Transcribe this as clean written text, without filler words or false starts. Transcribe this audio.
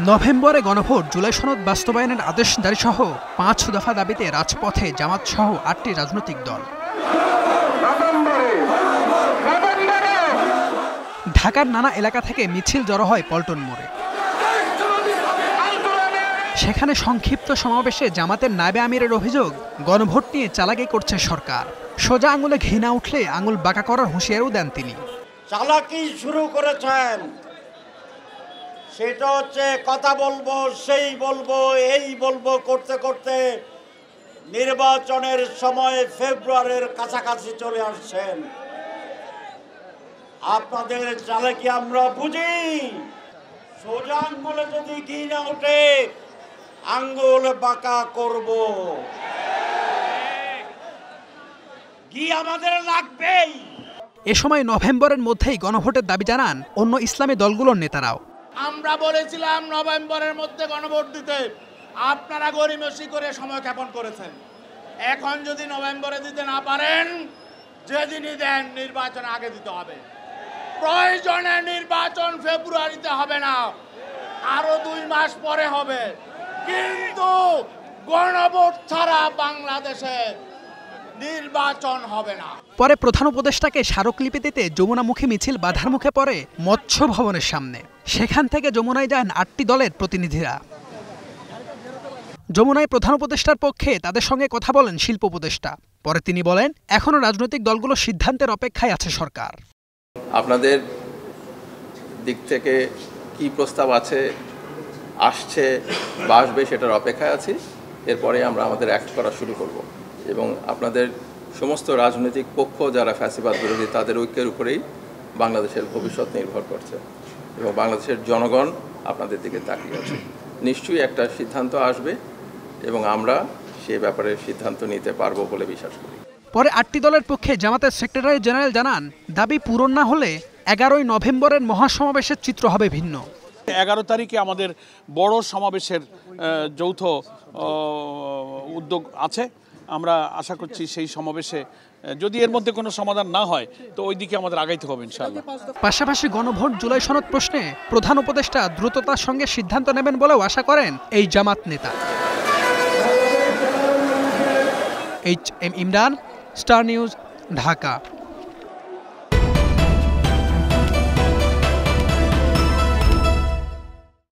নভেম্বরে গণভোট, জুলাই সনদ বাস্তবায়নের আদেশ জারিসহ ৫ দফা দাবিতে রাজপথে জামাতসহ ৮টি রাজনৈতিক দল। ঢাকার নানা এলাকা থেকে মিছিল জড়ো হয় পল্টন মোড়ে। সেখানে সংক্ষিপ্ত সমাবেশে জামাতের নায়েবে আমিরের অভিযোগ, গণভোট নিয়ে চালাকি করছে সরকার। সোজা আঙুলে ঘৃণা উঠলে আঙুল বাঁকা করার হুঁশিয়ারও দেন তিনি। চালাকি শুরু করেছেন, সেটা হচ্ছে কথা বলবো, সেই বলবো, এই বলবো করতে করতে নির্বাচনের সময় ফেব্রুয়ারির কাছাকাছি চলে আসছেন। আপনাদের চালাকি আমরা বুঝি। সোজা আঙ্গুলে যদি ঘি না ওঠে, আঙ্গুল বাঁকা করব। ঘি আমাদের লাগবেই। এ সময় নভেম্বরের মধ্যেই গণভোটের দাবি জানান অন্য ইসলামী দলগুলোর নেতারাও। আমরা বলেছিলাম নভেম্বরের মধ্যে গণভোট দিতে, আপনারা গড়িমসি করে সময় ক্ষেপণ করেছেন। এখন যদি নভেম্বরে দিতে না পারেন, যেদিনই দেন নির্বাচন আগে দিতে হবে। প্রয়োজনে নির্বাচন ফেব্রুয়ারিতে হবে না, আরো 2 মাস পরে হবে, কিন্তু গণভোট ছাড়া বাংলাদেশে নির্বাচন হবে না। পরে প্রধান উপদেষ্টাকে স্মারকলিপি দিতে যমুনামুখী মিছিল বাধার মুখে পড়ে মৎস্য ভবনের সামনে। সেখান থেকে যমুনায় যান 8টি দলের প্রতিনিধিরা। যমুনায় প্রধান উপদেষ্টার পক্ষে তাদের সঙ্গে কথা বলেন শিল্প উপদেষ্টা। পরে তিনি বলেন, এখনও রাজনৈতিক দলগুলোর সিদ্ধান্তের অপেক্ষায় আছে সরকার। আপনাদের দিক থেকে কি প্রস্তাব আসছে বা আসবে সেটার অপেক্ষায় আছি। এরপরে আমরা আমাদের অ্যাক্ট করা শুরু করব এবং আপনাদের সমস্ত রাজনৈতিক পক্ষ যারা ফ্যাসিবাদ বিরোধী, তাদের ঐক্যের উপরেই বাংলাদেশের ভবিষ্যৎ নির্ভর করছে এবং বাংলাদেশের জনগণ আপনাদের দিকে তাকিয়ে আছে। নিশ্চয়ই একটা সিদ্ধান্ত আসবে এবং আমরা সে ব্যাপারে সিদ্ধান্ত নিতে পারবো বলে বিশ্বাস করি। পরে 8টি দলের পক্ষে জামাতের সেক্রেটারি জেনারেল জানান, দাবি পূরণ না হলে 11ই নভেম্বরের মহাসমাবেশের চিত্র হবে ভিন্ন। 11 তারিখে আমাদের বড় সমাবেশের যৌথ উদ্যোগ আছে। আমরা আশা করছি সেই সমাবেশে যদি এর মধ্যে কোনো সমাধান না হয়, তো ওই দিকে আমাদের আগাইতে হবে ইনশাআল্লাহ। পাশাপাশি গণভোট, জুলাই সনদ প্রশ্নে প্রধান উপদেষ্টা দ্রুততার সঙ্গে সিদ্ধান্ত নেবেন বলেও আশা করেন এই জামাত নেতা। HM Imran, star news, Dhaka.